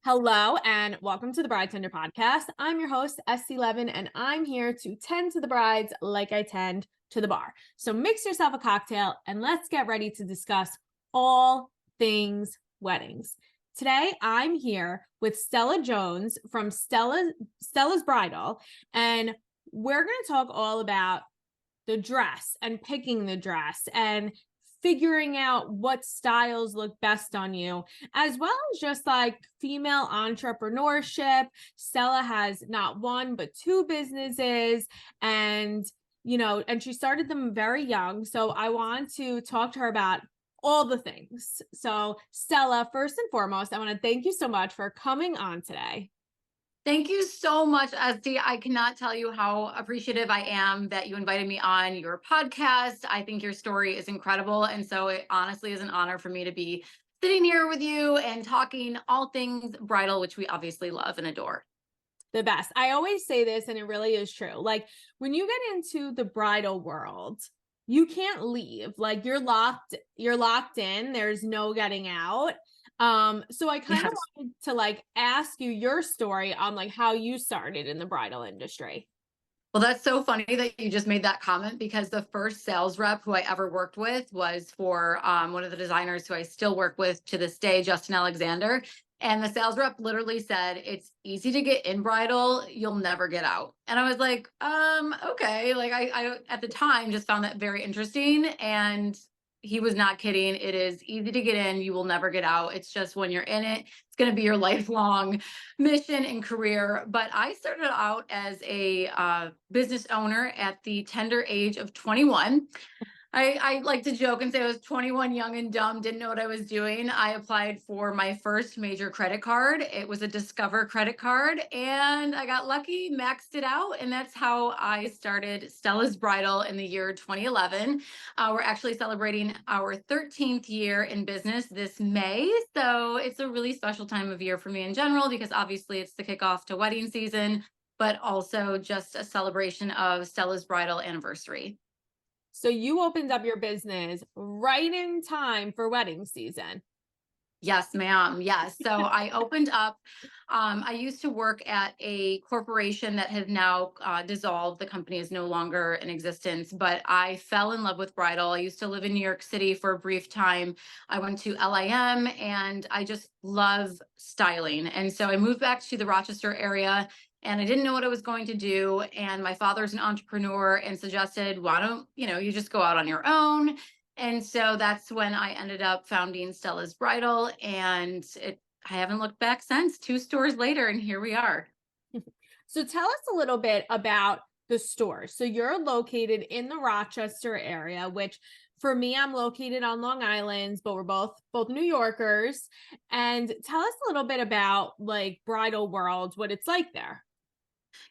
Hello and welcome to the Bridetender podcast. I'm your host, Estee Levin, and I'm here to tend to the brides like I tend to the bar. So mix yourself a cocktail and let's get ready to discuss all things weddings. Today, I'm here with Stella Jones from Stella's Bridal, and we're going to talk all about the dress and picking the dress and figuring out what styles look best on you, as well as just like female entrepreneurship. Stella has not one, but two businesses, and she started them very young. So I want to talk to her about all the things. So Stella, first and foremost, I want to thank you so much for coming on today. Thank you so much, Esty. I cannot tell you how appreciative I am that you invited me on your podcast. I think your story is incredible. And so it honestly is an honor for me to be sitting here with you and talking all things bridal, which we obviously love and adore. The best. I always say this, and it really is true. Like when you get into the bridal world, you can't leave. Like you're locked in. There's no getting out. So I kind of wanted to like ask you your story on like how you started in the bridal industry. Well, that's so funny that you just made that comment because the first sales rep who I ever worked with was for one of the designers who I still work with to this day, Justin Alexander. And the sales rep literally said, "It's easy to get in bridal, you'll never get out." And I was like, okay. Like I at the time just found that very interesting. And he was not kidding. It is easy to get in. You will never get out. It's just when you're in it, it's going to be your lifelong mission and career. But I started out as a business owner at the tender age of 21. I like to joke and say I was 21, young and dumb, didn't know what I was doing. I applied for my first major credit card. It was a Discover credit card, and I got lucky, maxed it out, and that's how I started Stella's Bridal in the year 2011. We're actually celebrating our 13th year in business this May, so it's a really special time of year for me in general because obviously it's the kickoff to wedding season, but also just a celebration of Stella's Bridal anniversary. So you opened up your business right in time for wedding season. Yes, ma'am. Yes. So I opened up, I used to work at a corporation that has now dissolved. The company is no longer in existence, but I fell in love with bridal. I used to live in New York City for a brief time. I went to LIM and I just love styling. And so I moved back to the Rochester area and I didn't know what I was going to do. And my father's an entrepreneur and suggested, why don't, you just go out on your own? And so that's when I ended up founding Stella's Bridal. And I haven't looked back since, 2 stores later, and here we are. So tell us a little bit about the stores. So you're located in the Rochester area, which for me, I'm located on Long Island, but we're both New Yorkers. And tell us a little bit about like bridal world, what it's like there.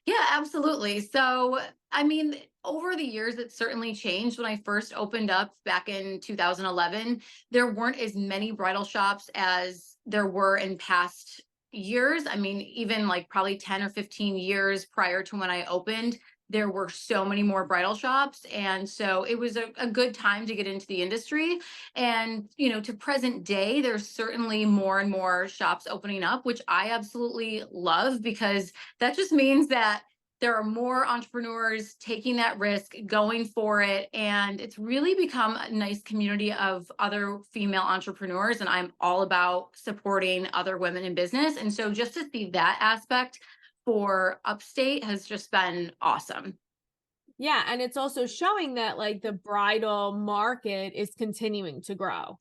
Yeah, absolutely. So, I mean, over the years, it certainly changed. When I first opened up back in 2011, there weren't as many bridal shops as there were in past years. I mean, even like probably 10 or 15 years prior to when I opened, there were so many more bridal shops. And so it was a good time to get into the industry. And, to present day, there's certainly more and more shops opening up, which I absolutely love because that just means that there are more entrepreneurs taking that risk, going for it. And it's really become a nice community of other female entrepreneurs. And I'm all about supporting other women in business. And so just to see that aspect for Upstate has just been awesome. Yeah. And it's also showing that like the bridal market is continuing to grow.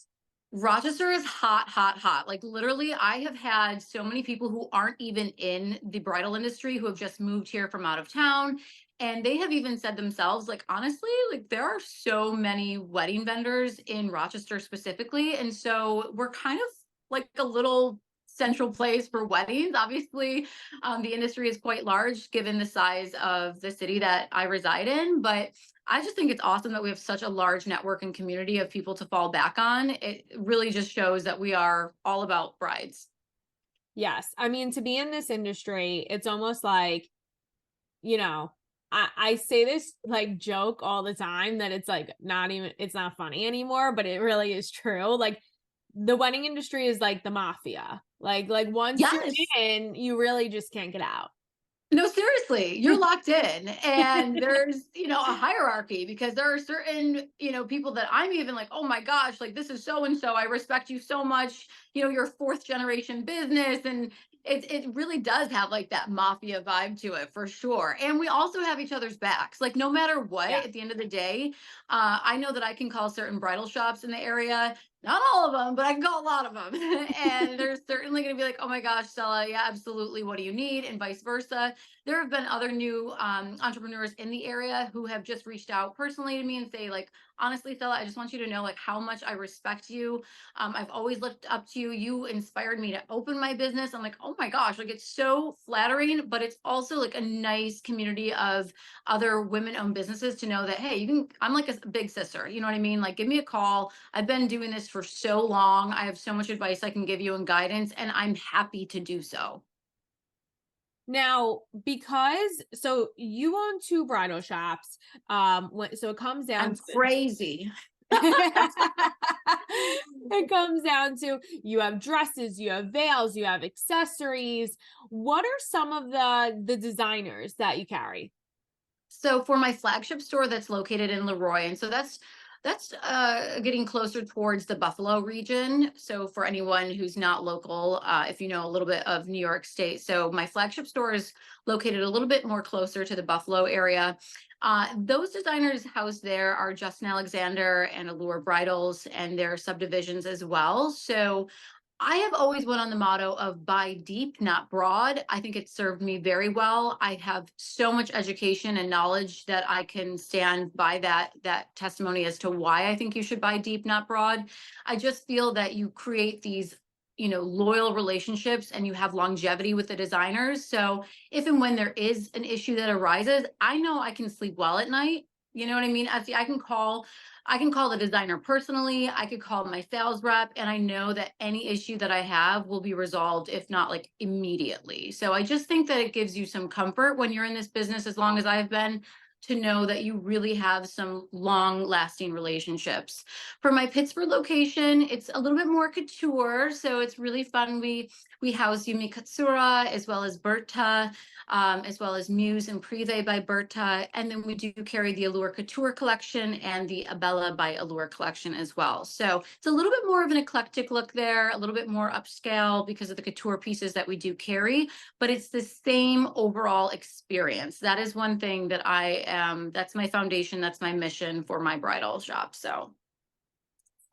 Rochester is hot, hot, hot. Like literally, I have had so many people who aren't even in the bridal industry who have just moved here from out of town. And they have even said themselves, like, honestly, like there are so many wedding vendors in Rochester specifically. And so we're kind of like a little central place for weddings. Obviously, the industry is quite large given the size of the city that I reside in. But I just think it's awesome that we have such a large network and community of people to fall back on. It really just shows that we are all about brides. Yes. I mean, to be in this industry, it's almost like, I say this like joke all the time that it's like it's not funny anymore, but it really is true. Like the wedding industry is like the mafia. Like once you're Yes. in, you really just can't get out. No, seriously, you're locked in. And there's, a hierarchy because there are certain, people that I'm even like, oh my gosh, like this is so and so. I respect you so much. You're fourth generation business. And it really does have like that mafia vibe to it for sure. And we also have each other's backs. Like no matter what, Yeah. at the end of the day, I know that I can call certain bridal shops in the area. Not all of them, but I can call a lot of them. And they're certainly going to be like, oh my gosh, Stella, yeah, absolutely. What do you need? And vice versa. There have been other new entrepreneurs in the area who have just reached out personally to me and say like, honestly, Stella, I just want you to know like how much I respect you. I've always looked up to you. You inspired me to open my business. I'm like, oh my gosh, like it's so flattering, but it's also like a nice community of other women-owned businesses to know that, hey, I'm like a big sister. You know what I mean? Like, give me a call. I've been doing this for so long. I have so much advice I can give you and guidance, and I'm happy to do so. Now, because so you own two bridal shops, so it comes down I'm to crazy. it comes down to you have dresses, you have veils, you have accessories. What are some of the designers that you carry? So for my flagship store that's located in Leroy, and so that's getting closer towards the Buffalo region. So for anyone who's not local, if you know a little bit of New York State, so my flagship store is located a little bit more closer to the Buffalo area. Those designers housed there are Justin Alexander and Allure Bridals and their subdivisions as well. So I have always went on the motto of buy deep, not broad. I think it served me very well. I have so much education and knowledge that I can stand by that testimony as to why I think you should buy deep, not broad. I just feel that you create these, loyal relationships and you have longevity with the designers. So if and when there is an issue that arises, I know I can sleep well at night. You know what I mean? I can call the designer personally. I could call my sales rep, and I know that any issue that I have will be resolved, if not like immediately. So I just think that it gives you some comfort when you're in this business, as long as I've been, to know that you really have some long lasting relationships. For my Pittsburgh location, it's a little bit more couture. So it's really fun. We house Yumi Katsura as well as Berta, as well as Muse and Prive by Berta. And then we do carry the Allure Couture collection and the Abella by Allure collection as well. So it's a little bit more of an eclectic look there, a little bit more upscale because of the couture pieces that we do carry, but it's the same overall experience. That is one thing that that's my foundation, that's my mission for my bridal shop. So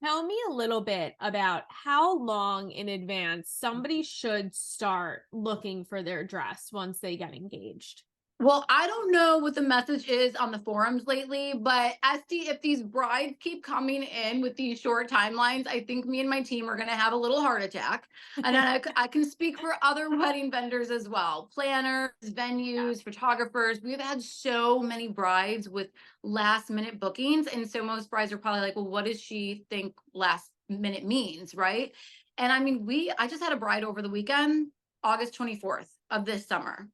Tell me a little bit about how long in advance somebody should start looking for their dress once they get engaged. well, I don't know what the message is on the forums lately, but Esty, if these brides keep coming in with these short timelines, I think me and my team are going to have a little heart attack. And then I can speak for other wedding vendors as well, planners, venues, photographers. We've had so many brides with last minute bookings. And so most brides are probably like, well, what does she think last minute means? Right. And I mean, I just had a bride over the weekend, August 24th of this summer.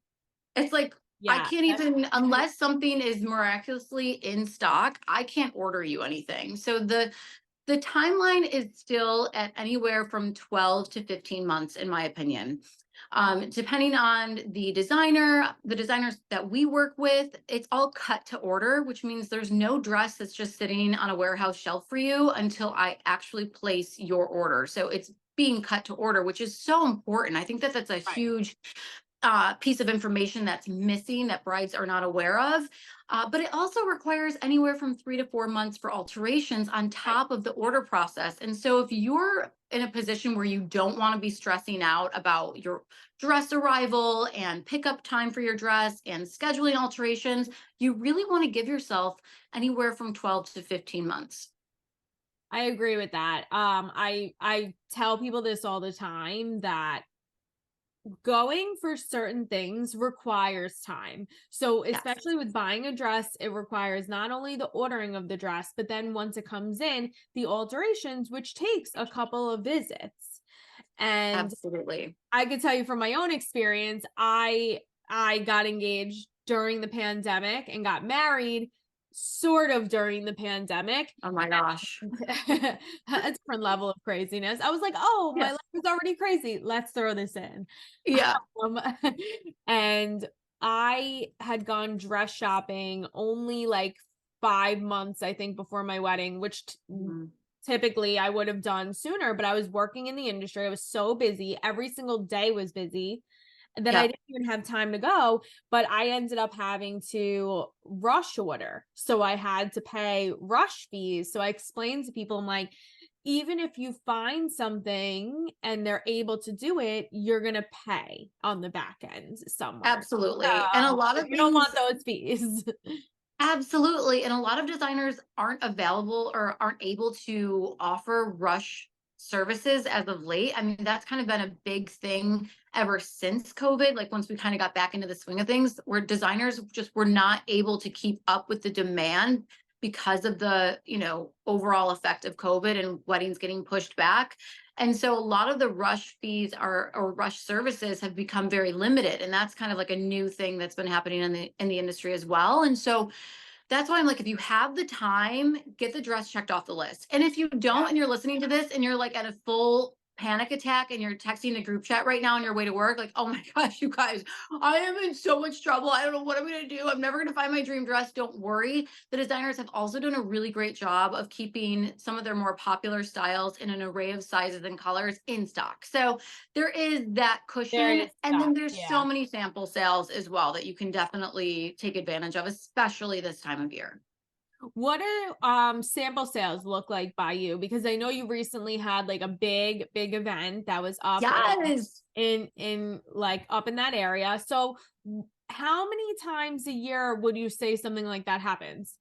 It's like, I Yeah. can't even, unless something is miraculously in stock, I can't order you anything. So the timeline is still at anywhere from 12 to 15 months, in my opinion. Depending on the designers that we work with, it's all cut to order, which means there's no dress that's just sitting on a warehouse shelf for you until I actually place your order. So it's being cut to order, which is so important. I think that that's a Right. huge piece of information that's missing that brides are not aware of. But it also requires anywhere from 3 to 4 months for alterations on Right. top of the order process. And so if you're in a position where you don't want to be stressing out about your dress arrival and pickup time for your dress and scheduling alterations, you really want to give yourself anywhere from 12 to 15 months. I agree with that. I tell people this all the time that going for certain things requires time. So, Yes, especially with buying a dress, it requires not only the ordering of the dress, but then once it comes in, the alterations, which takes a couple of visits. And absolutely. I could tell you from my own experience, I got engaged during the pandemic and got married sort of during the pandemic. Oh my gosh. A different level of craziness. I was like, oh, my Yes. life is already crazy. Let's throw this in. Yeah. Um, and I had gone dress shopping only like 5 months, I think, before my wedding, which Mhm. typically I would have done sooner, but I was working in the industry. I was so busy. Every single day was busy that I Yep. didn't even have time to go, but I ended up having to rush order. So I had to pay rush fees. So I explained to people, I'm like, even if you find something and they're able to do it, you're going to pay on the back end somewhere. Absolutely. And a So lot of you don't want things, those fees. absolutely. And a lot of designers aren't available or aren't able to offer rush services as of late. I mean, that's kind of been a big thing ever since COVID. Like once we kind of got back into the swing of things, where designers just were not able to keep up with the demand because of the, overall effect of COVID and weddings getting pushed back. And so a lot of the rush fees or rush services have become very limited. And that's kind of like a new thing that's been happening in the industry as well. And so that's why I'm like, if you have the time, get the dress checked off the list. And if you don't, Yeah. and you're listening to this and you're like at a full panic attack and you're texting the group chat right now on your way to work, like, oh my gosh, you guys, I am in so much trouble. I don't know what I'm going to do. I'm never going to find my dream dress. Don't worry. The designers have also done a really great job of keeping some of their more popular styles in an array of sizes and colors in stock. So there is that There cushion. is And stuff. then there's Yeah. so many sample sales as well that you can definitely take advantage of, especially this time of year. What do sample sales look like by you? Because I know you recently had like a big event that was up Yes. in like up in that area. So how many times a year would you say something like that happens?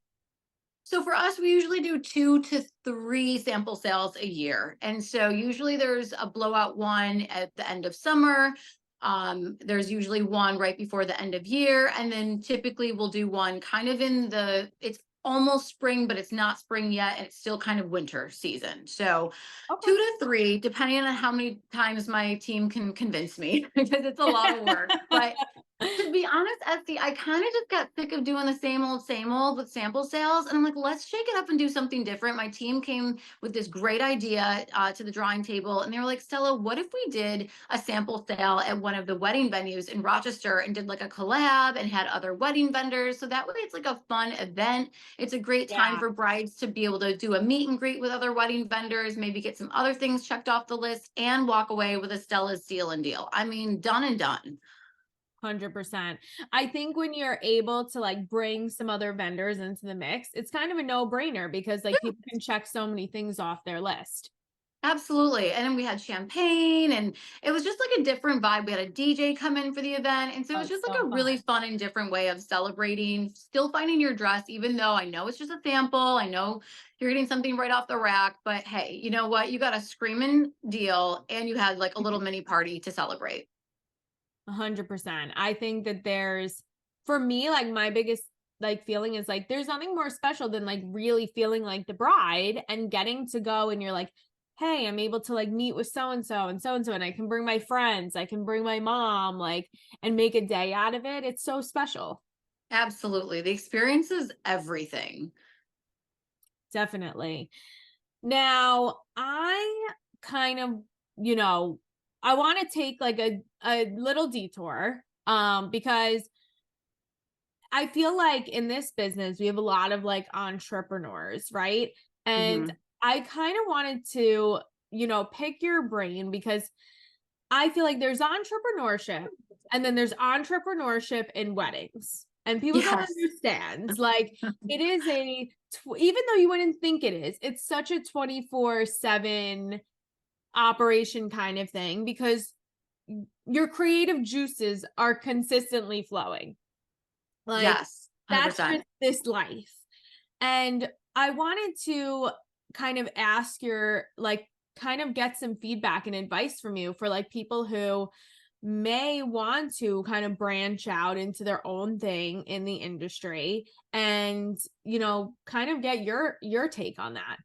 So for us, we usually do 2 to 3 sample sales a year. And so usually there's a blowout one at the end of summer. There's usually one right before the end of year. And then typically we'll do one kind of it's almost spring, but it's not spring yet. And it's still kind of winter season. So Okay. 2 to 3, depending on how many times my team can convince me, because it's a lot of work. But to be honest, Esty, I kind of just got sick of doing the same old with sample sales. And I'm like, let's shake it up and do something different. My team came with this great idea to the drawing table. And they were like, Stella, what if we did a sample sale at one of the wedding venues in Rochester and did like a collab and had other wedding vendors? So that way it's like a fun event. It's a great time Yeah. for brides to be able to do a meet and greet with other wedding vendors, maybe get some other things checked off the list and walk away with a Stella's Seal and Deal. I mean, done and done. 100%. I think when you're able to like bring some other vendors into the mix, it's kind of a no-brainer because like people can check so many things off their list. Absolutely. And then we had champagne and it was just like a different vibe. We had a DJ come in for the event. And so it Oh, was it's just like so a fun. really fun and different way of celebrating, still finding your dress, even though I know it's just a sample. I know you're getting something right off the rack, but hey, you know what? You got a screaming deal and you had like a little mini party to celebrate. 100%. I think that for me, like my biggest like feeling is like there's nothing more special than like really feeling like the bride and getting to go and you're like, hey, I'm able to like meet with so and so and so and so, and I can bring my friends, I can bring my mom, like, and make a day out of it. It's so special. Absolutely. The experience is everything. Definitely. Now, I kind of, you know, I want to take like a little detour because I feel like in this business we have a lot of like entrepreneurs, right? And Mhm. I kind of wanted to, pick your brain because I feel like there's entrepreneurship and then there's entrepreneurship in weddings. And people don't Yes. understand. Like it is even though you wouldn't think it is, it's such a 24/7 operation kind of thing because your creative juices are consistently flowing. Like Yes. that's 100%. just this life. And I wanted to kind of ask kind of get some feedback and advice from you for like people who may want to kind of branch out into their own thing in the industry and, kind of get your take on that.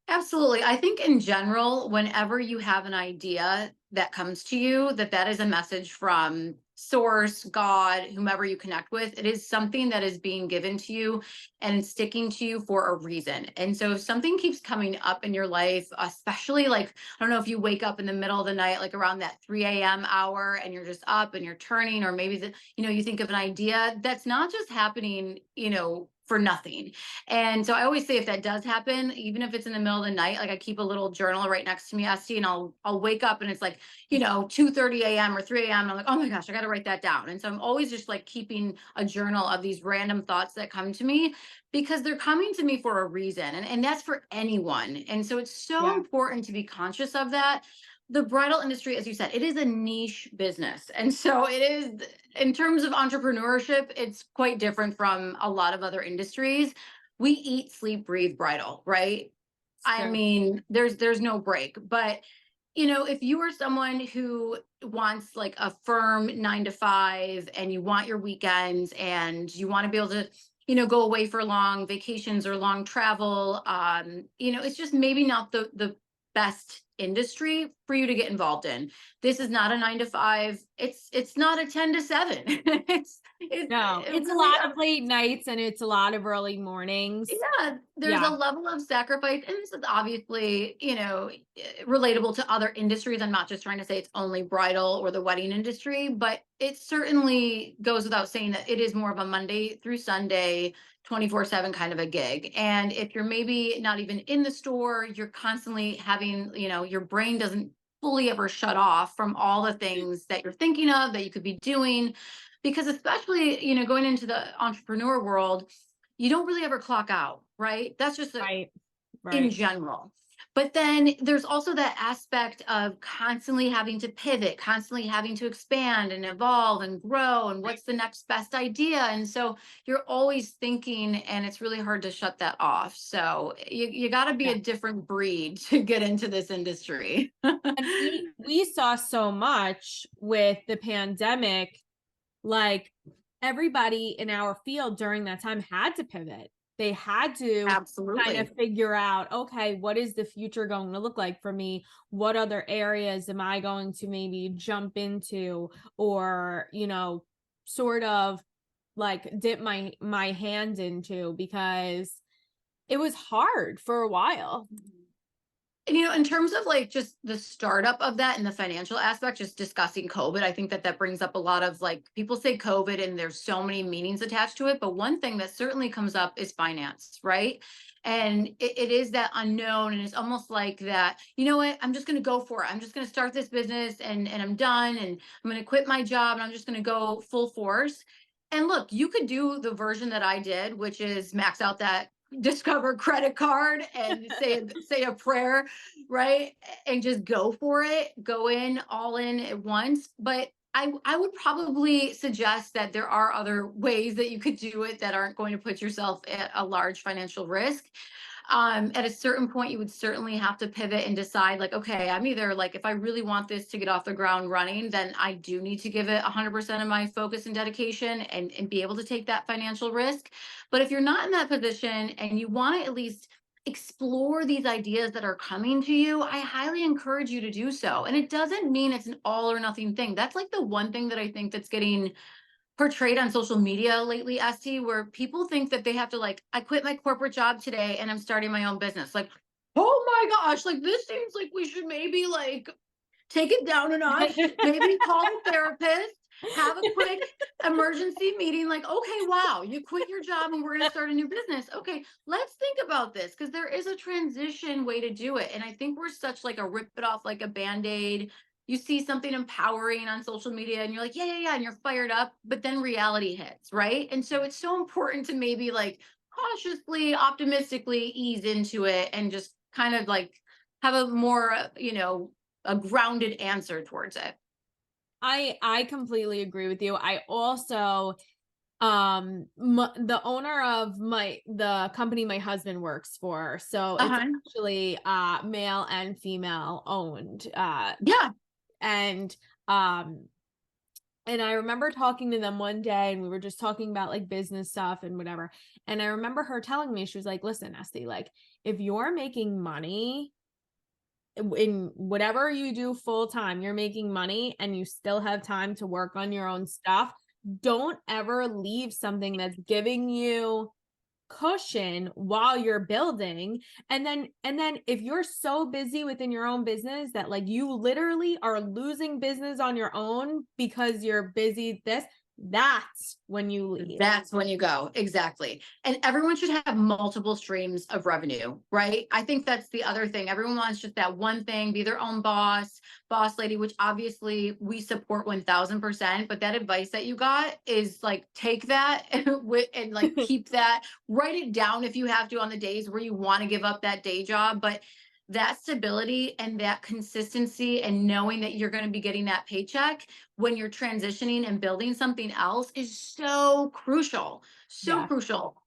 Absolutely. I think in general, whenever you have an idea that comes to you, that is a message from source, God, whomever you connect with, it is something that is being given to you and sticking to you for a reason. And so if something keeps coming up in your life, especially like, I don't know if you wake up in the middle of the night, like around that 3 a.m. hour, and you're just up and you're turning, or maybe you think of an idea that's not just happening, for nothing. And so I always say, if that does happen, even if it's in the middle of the night, like I keep a little journal right next to me, Esty, and I'll wake up and it's like, 2:30 a.m. or 3 a.m. And I'm like, oh my gosh, I got to write that down. And so I'm always just like keeping a journal of these random thoughts that come to me, because they're coming to me for a reason. And that's for anyone. And so it's so important to be conscious of that. The bridal industry, as you said, it is a niche business. And so it is, in terms of entrepreneurship, it's quite different from a lot of other industries. We eat, sleep, breathe bridal, right? I mean, there's no break. But if you are someone who wants like a firm 9 to 5, and you want your weekends, and you want to be able to, go away for long vacations or long travel, it's just maybe not the best industry for you to get involved in. This is not a 9 to 5. It's not a 10 to 7. It's a lot of late nights, and it's a lot of early mornings. Yeah, there's a level of sacrifice, and this is obviously, relatable to other industries. I'm not just trying to say it's only bridal or the wedding industry, but it certainly goes without saying that it is more of a Monday through Sunday, 24/7 kind of a gig. And if you're maybe not even in the store, you're constantly having, your brain doesn't fully ever shut off from all the things that you're thinking of that you could be doing. Because especially, going into the entrepreneur world, you don't really ever clock out, right? That's just Right. in general. But then there's also that aspect of constantly having to pivot, constantly having to expand and evolve and grow, and what's the next best idea. And so you're always thinking, and it's really hard to shut that off. So you got to be a different breed to get into this industry. And we saw so much with the pandemic, like everybody in our field during that time had to pivot. They had to kind of figure out, okay, what is the future going to look like for me? What other areas am I going to maybe jump into, or, sort of like dip my hand into, because it was hard for a while. And, in terms of like just the startup of that and the financial aspect, just discussing COVID, I think that brings up a lot of, like, people say COVID and there's so many meanings attached to it. But one thing that certainly comes up is finance, right? And it is that unknown. And it's almost like that, you know what, I'm just going to go for it. I'm just going to start this business, and I'm done, and I'm going to quit my job, and I'm just going to go full force. And look, you could do the version that I did, which is max out that Discover credit card and say a prayer, right? And just go for it, go in all in at once. But I would probably suggest that there are other ways that you could do it that aren't going to put yourself at a large financial risk. At a certain point, you would certainly have to pivot and decide, like, okay, I'm either like, if I really want this to get off the ground running, then I do need to give it 100% of my focus and dedication, and be able to take that financial risk. But if you're not in that position and you want to at least explore these ideas that are coming to you, I highly encourage you to do so. And it doesn't mean it's an all or nothing thing. That's like the one thing that I think that's getting portrayed on social media lately, Esty, where people think that they have to, like, I quit my corporate job today and I'm starting my own business. Like, oh my gosh, like, this seems like we should maybe like take it down a notch, maybe call a therapist, have a quick emergency meeting. Like, okay, wow, you quit your job and we're going to start a new business. Okay, let's think about this, because there is a transition way to do it. And I think we're such like a rip it off like a Band-Aid. You see something empowering on social media and you're like, yeah, and you're fired up, but then reality hits, right? And so it's so important to maybe like cautiously, optimistically ease into it, and just kind of like have a more, a grounded answer towards it. I completely agree with you. I also the owner of the company my husband works for, so it's actually male and female owned. And I remember talking to them one day, and we were just talking about like business stuff and whatever. And I remember her telling me, she was like, listen, Esty, like, if you're making money, in whatever you do full time, you're making money and you still have time to work on your own stuff. Don't ever leave something that's giving you cushion while you're building. And then if you're so busy within your own business that like you literally are losing business on your own because you're busy that's when you leave. That's when you go. Exactly. And everyone should have multiple streams of revenue, right? I think that's the other thing. Everyone wants just that one thing, be their own boss lady, which obviously we support 1000%. But that advice that you got is like, take that and like keep that, write it down if you have to on the days where you want to give up that day job. But that stability and that consistency and knowing that you're going to be getting that paycheck when you're transitioning and building something else is so crucial. So Yeah. crucial.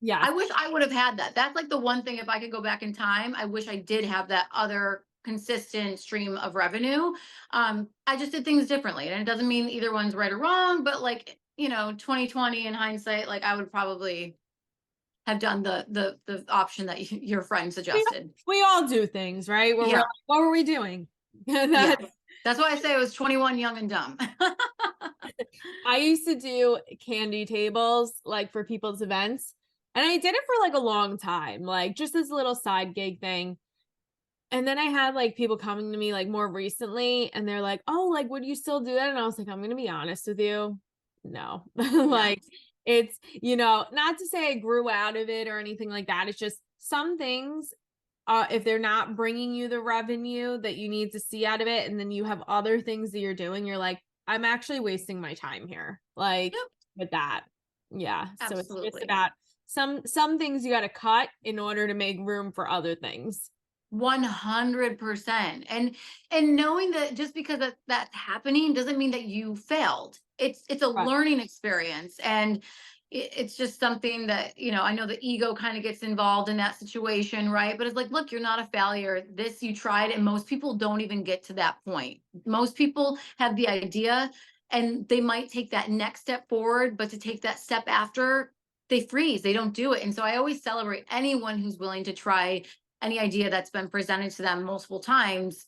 Yeah. I wish I would have had that. That's like the one thing, if I could go back in time, I wish I did have that other consistent stream of revenue. I just did things differently. And it doesn't mean either one's right or wrong, but like, 2020 in hindsight, like I would probably have done the option that your friend suggested. We all do things, right? Where we're like, what were we doing? Yeah. That's why I say I was 21, young and dumb. I used to do candy tables like for people's events. And I did it for like a long time, like just this little side gig thing. And then I had like people coming to me like more recently and they're like, oh, like, would you still do that? And I was like, I'm going to be honest with you. No, like it's, not to say I grew out of it or anything like that. It's just some things, if they're not bringing you the revenue that you need to see out of it, and then you have other things that you're doing, you're like, I'm actually wasting my time here. Like with that. Yeah. Absolutely. So it's just about some things you got to cut in order to make room for other things. 100%. And knowing that just because that's happening doesn't mean that you failed. It's a learning experience. And it's just something that, I know the ego kind of gets involved in that situation, right? But it's like, look, you're not a failure. This you tried, and most people don't even get to that point. Most people have the idea and they might take that next step forward, but to take that step after, they freeze, they don't do it. And so I always celebrate anyone who's willing to try any idea that's been presented to them multiple times.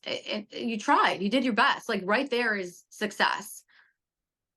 You tried, you did your best. Like right there is success.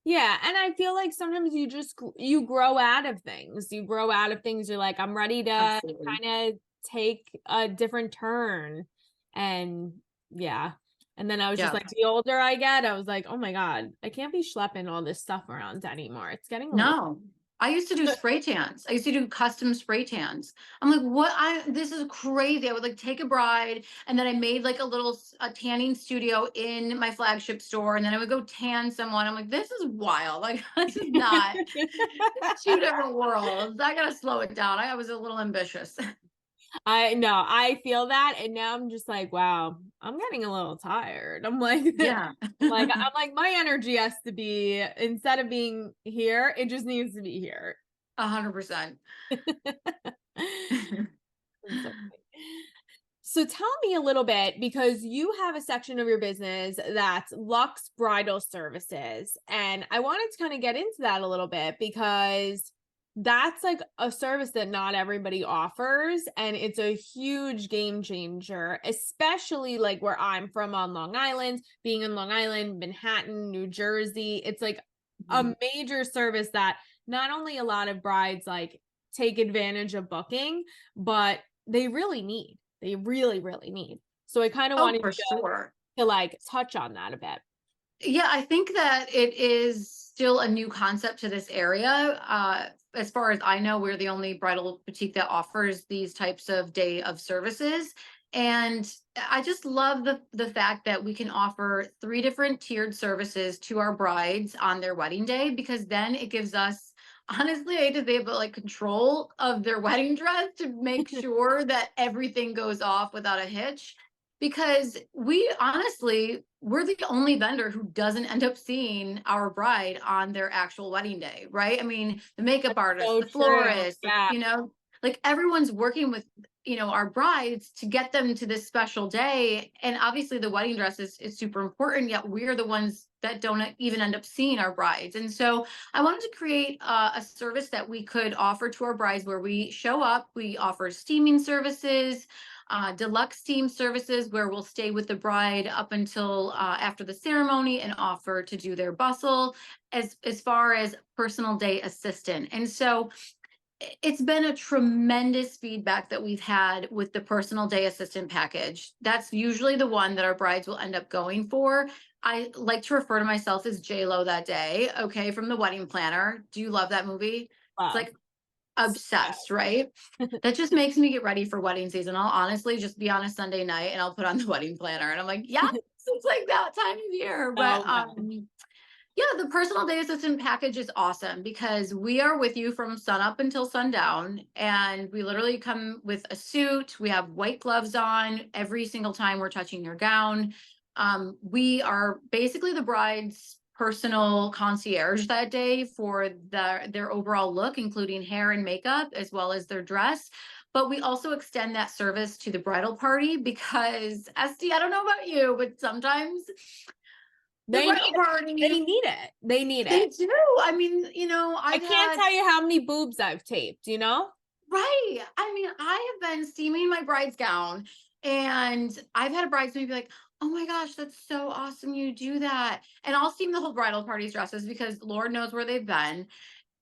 Yeah. And I feel like sometimes you grow out of things. You're like, I'm ready to kind of take a different turn. And yeah. And then I was just like, the older I get, I was like, oh my God, I can't be schlepping all this stuff around anymore. It's getting no. I used to do spray tans. I used to do custom spray tans. I'm like, this is crazy. I would like take a bride and then I made like a tanning studio in my flagship store. And then I would go tan someone. I'm like, this is wild. Like, this is not two different worlds. I got to slow it down. I was a little ambitious. I know, I feel that. And now I'm just like, wow, I'm getting a little tired. I'm like, I'm like, my energy has to be, instead of being here, it just needs to be here. 100%. So tell me a little bit, because you have a section of your business that's Luxe Bridal Services. And I wanted to kind of get into that a little bit because that's like a service that not everybody offers. And it's a huge game changer, especially like where I'm from on Long Island, being in Long Island, Manhattan, New Jersey. It's like a major service that not only a lot of brides like take advantage of booking, but they really need. They really, really need. So I kind of wanted to like touch on that a bit. Yeah, I think that it is still a new concept to this area. As far as I know, we're the only bridal boutique that offers these types of day of services. And I just love the fact that we can offer 3 different tiered services to our brides on their wedding day, because then it gives us, honestly, I hate to say it, but like control of their wedding dress to make sure that everything goes off without a hitch. Because we're the only vendor who doesn't end up seeing our bride on their actual wedding day, right? I mean, the makeup artist, the florist, like everyone's working with, our brides to get them to this special day. And obviously the wedding dress is super important, yet we're the ones that don't even end up seeing our brides. And so I wanted to create a service that we could offer to our brides where we show up, we offer steaming services, deluxe team services where we'll stay with the bride up until after the ceremony and offer to do their bustle, as far as personal day assistant. And so it's been a tremendous feedback that we've had with the personal day assistant package. That's usually the one that our brides will end up going for. I like to refer to myself as J-Lo that day, okay, from the Wedding Planner. Do you love that movie? It's Wow. like obsessed, right? That just makes me get ready for wedding season. I'll honestly just be on a Sunday night and I'll put on the Wedding Planner and I'm like, yeah, it's like that time of year. But Oh, wow. yeah, the personal day assistant package is awesome because we are with you from sun up until sundown. And we literally come with a suit. We have white gloves on every single time we're touching your gown. We are basically the bride's personal concierge that day for their overall look, including hair and makeup, as well as their dress. But we also extend that service to the bridal party because, Esty, I don't know about you, but sometimes the They bridal need party, they need it. They need they it. do. I mean, I I've can't had, tell you how many boobs I've taped, you know? right. I mean, I have been steaming my bride's gown and I've had a bridesmaid be like, oh my gosh, that's so awesome you do that. And I'll steam the whole bridal party's dresses because Lord knows where they've been.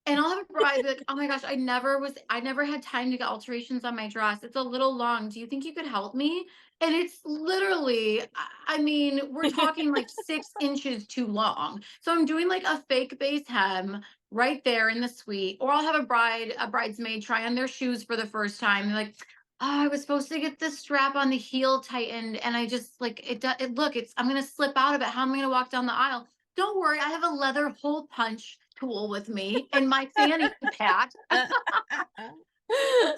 And I'll have a bride be like, oh my gosh, I never had time to get alterations on my dress. It's a little long. Do you think you could help me? And it's literally, I mean, we're talking like 6 inches too long. So I'm doing like a fake base hem right there in the suite. Or I'll have a bridesmaid try on their shoes for the first time. They're like, oh, I was supposed to get the strap on the heel tightened. And I just like look, I'm gonna slip out of it. How am I gonna walk down the aisle? Don't worry, I have a leather hole punch tool with me in my fanny pack.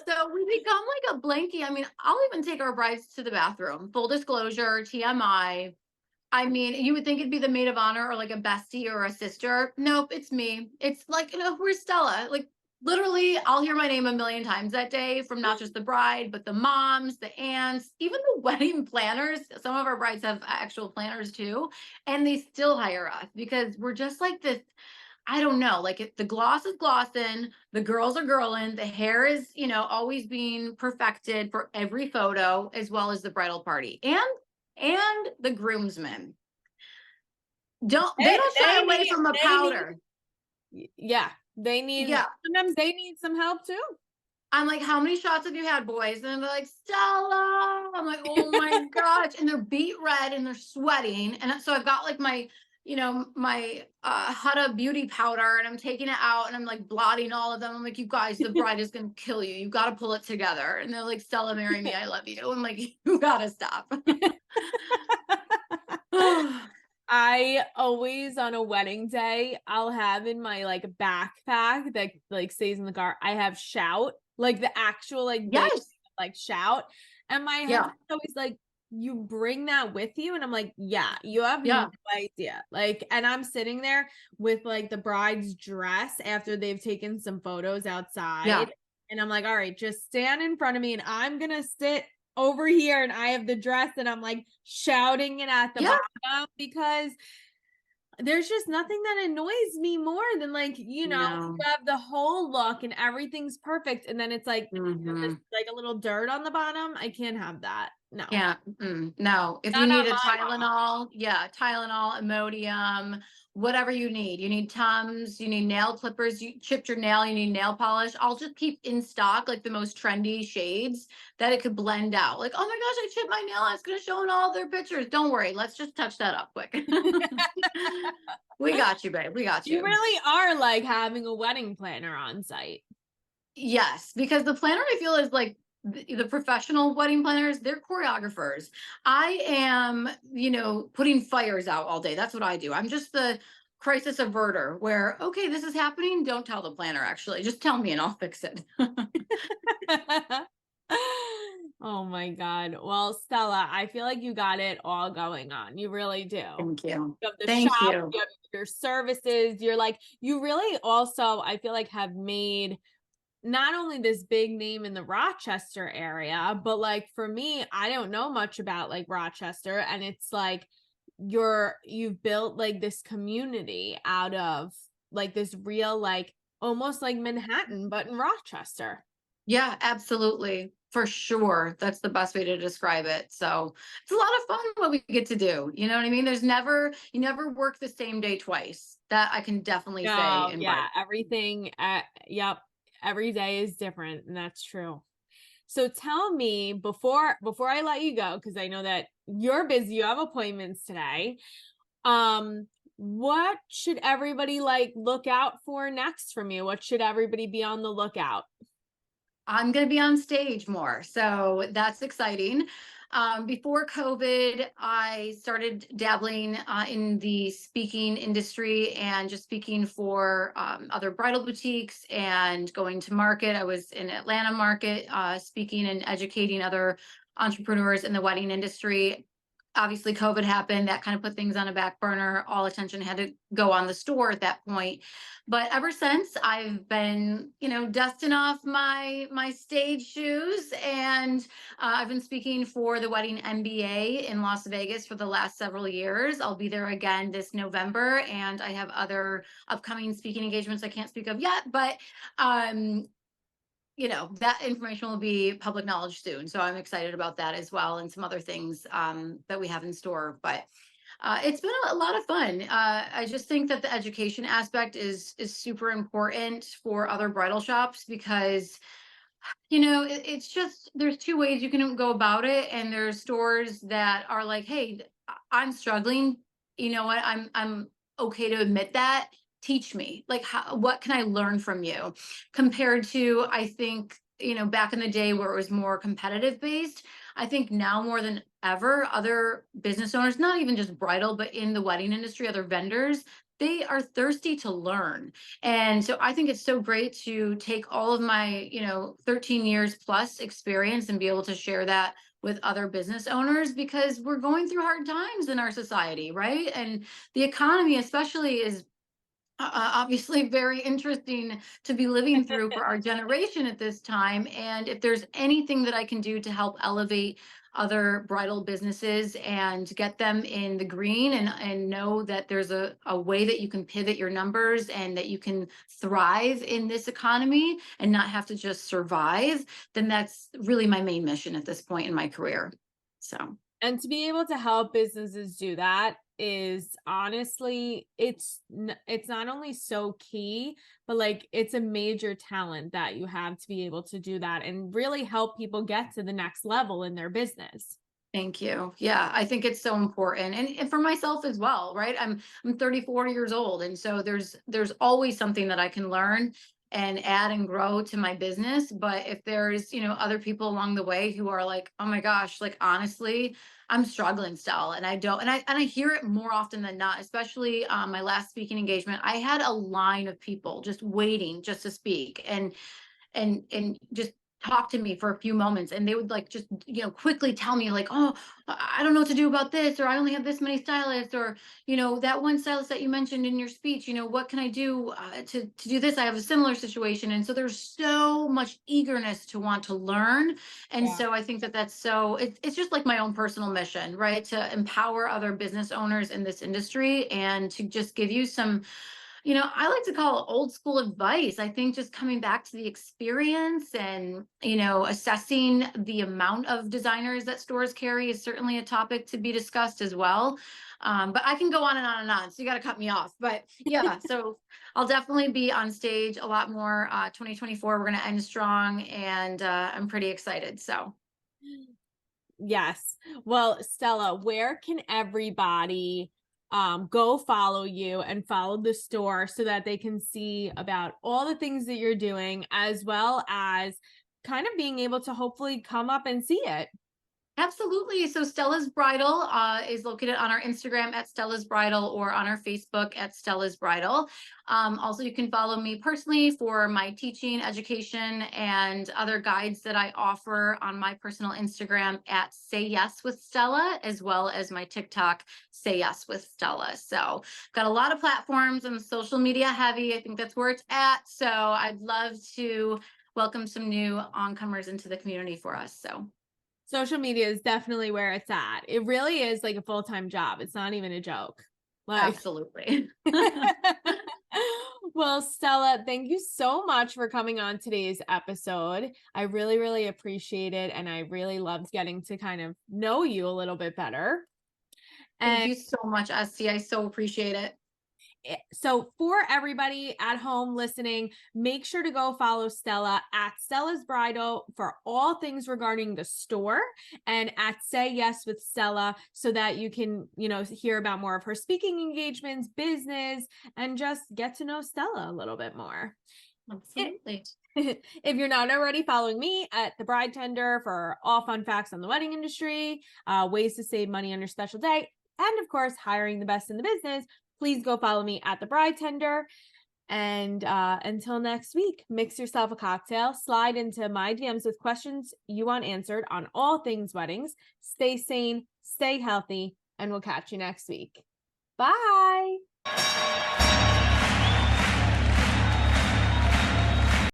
So we become like a blankie. I mean, I'll even take our brides to the bathroom. Full disclosure, TMI. I mean, you would think it'd be the maid of honor or like a bestie or a sister. Nope, it's me. It's like, where's Stella? Like literally, I'll hear my name a million times that day from not just the bride, but the moms, the aunts, even the wedding planners. Some of our brides have actual planners too, and they still hire us because we're just like this. I don't know, like the gloss is glossing, the girls are girling, the hair is, always being perfected for every photo, as well as the bridal party and the groomsmen. They don't shy away from the powder. Yeah, they need, Yeah. sometimes they need some help too. I'm like, how many shots have you had, boys? And they're like, Stella. I'm like, oh my gosh. And they're beet red and they're sweating. And so I've got like my Huda beauty powder and I'm taking it out and I'm like blotting all of them. I'm like, you guys, the bride is going to kill you. You got to pull it together. And they're like, Stella, marry me. I love you. I'm like, you got to stop. I always on a wedding day, I'll have in my like backpack that like stays in the car. I have Shout, like the actual like Yes. like Shout. And my Yeah. husband's always like, you bring that with you? And I'm like, yeah, you have Yeah. no idea. Like, and I'm sitting there with like the bride's dress after they've taken some photos outside. Yeah. And I'm like, all right, just stand in front of me and I'm gonna sit over here and I have the dress and I'm like shouting it at the Yeah. bottom because there's just nothing that annoys me more than like, you No. have the whole look and everything's perfect. And then it's like, Mhm. just like a little dirt on the bottom. I can't have that. No. Yeah, no. If you Not need on a my watch. Tylenol, yeah, Tylenol, Imodium, whatever you need. You need Tums, you need nail clippers, you chipped your nail, you need nail polish. I'll just keep in stock like the most trendy shades that it could blend out. Like, oh my gosh, I chipped my nail. It's gonna show in all their pictures. Don't worry, let's just touch that up quick. We got you, babe. We got You you. really are like having a wedding planner on site. Yes, because the planner I feel is like the professional wedding planners, they're choreographers. I am, putting fires out all day. That's what I do. I'm just the crisis averter where, okay, this is happening. Don't tell the planner, actually. Just tell me and I'll fix it. Oh my God. Well, Stella, I feel like you got it all going on. You really do. Thank you. You have the Thank shop, you. you have your services. You're like, you really also, I feel like, have made not only this big name in the Rochester area, but like for me, I don't know much about like Rochester. And it's like you've built like this community out of like this real, like almost like Manhattan, but in Rochester. Yeah, absolutely. For sure. That's the best way to describe it. So it's a lot of fun what we get to do. You know what I mean? You never work the same day twice. That I can definitely say No, in yeah, bridal. everything, yep, every day is different, and that's true. So tell me before I let you go, because I know that you're busy, you have appointments today. What should everybody like look out for next from you? What should everybody be on the lookout? I'm going to be on stage more. So that's exciting. Before COVID, I started dabbling in the speaking industry and just speaking for other bridal boutiques and going to market. I was in Atlanta market, speaking and educating other entrepreneurs in the wedding industry. Obviously, COVID happened. That kind of put things on a back burner. All attention had to go on the store at that point. But ever since, I've been, dusting off my stage shoes, and I've been speaking for the Wedding MBA in Las Vegas for the last several years. I'll be there again this November, and I have other upcoming speaking engagements I can't speak of yet, but um, that information will be public knowledge soon. So I'm excited about that as well, and some other things that we have in store. But it's been a lot of fun. I just think that the education aspect is super important for other bridal shops because it's just there's two ways you can go about it, and there's stores that are like, hey, I'm struggling. You know what? I'm okay to admit that. Teach me, like, what can I learn from you? Compared to, I think, back in the day where it was more competitive based. I think now more than ever, other business owners, not even just bridal, but in the wedding industry, other vendors, they are thirsty to learn. And so I think it's so great to take all of my, 13 years plus experience and be able to share that with other business owners because we're going through hard times in our society, right? And the economy, especially, is obviously very interesting to be living through for our generation at this time. And if there's anything that I can do to help elevate other bridal businesses and get them in the green and know that there's a way that you can pivot your numbers and that you can thrive in this economy and not have to just survive, then that's really my main mission at this point in my career. So. And to be able to help businesses do that is honestly, it's not only so key, but like it's a major talent that you have to be able to do that and really help people get to the next level in their business. Thank you. Yeah, I think it's so important. And for myself as well, right? I'm 34 years old. And so there's always something that I can learn and add and grow to my business. But if there's, other people along the way who are like, oh my gosh, like honestly, I'm struggling still. And I don't, and I hear it more often than not, especially my last speaking engagement. I had a line of people just waiting just to speak. And just talk to me for a few moments, and they would like just quickly tell me like, oh, I don't know what to do about this, or I only have this many stylists, or that one stylist that you mentioned in your speech, what can I do to do this? I have a similar situation. And so there's so much eagerness to want to learn. And Yeah. so I think that that's so it's just like my own personal mission, right, to empower other business owners in this industry and to just give you some, I like to call it old school advice. I think just coming back to the experience and, assessing the amount of designers that stores carry is certainly a topic to be discussed as well. But I can go on and on and on. So you got to cut me off. But yeah, so I'll definitely be on stage a lot more. 2024, we're going to end strong, and I'm pretty excited. So. Yes. Well, Stella, where can everybody go follow you and follow the store so that they can see about all the things that you're doing, as well as kind of being able to hopefully come up and see it? Absolutely. So Stella's Bridal is located on our Instagram at Stella's Bridal or on our Facebook at Stella's Bridal. Also, you can follow me personally for my teaching, education, and other guides that I offer on my personal Instagram at Say Yes with Stella, as well as my TikTok, Say Yes with Stella. So got a lot of platforms. I'm social media heavy. I think that's where it's at. So I'd love to welcome some new oncomers into the community for us. So. Social media is definitely where it's at. It really is like a full-time job. It's not even a joke. Like, Absolutely. well, Well, Stella, thank you so much for coming on today's episode. I really, really appreciate it. And I really loved getting to kind of know you a little bit better. Thank And you so much, Esty. I so appreciate it. so for everybody at home listening, make sure to go follow Stella at Stella's Bridal for all things regarding the store, and at Say Yes with Stella so that you can, hear about more of her speaking engagements, business, and just get to know Stella a little bit more. Absolutely. If you're not already following me at the Bridetender for all fun facts on the wedding industry, ways to save money on your special day, and of course, hiring the best in the business, please go follow me at the Bridetender. And until next week, mix yourself a cocktail, slide into my DMs with questions you want answered on all things weddings. Stay sane, stay healthy, and we'll catch you next week. Bye.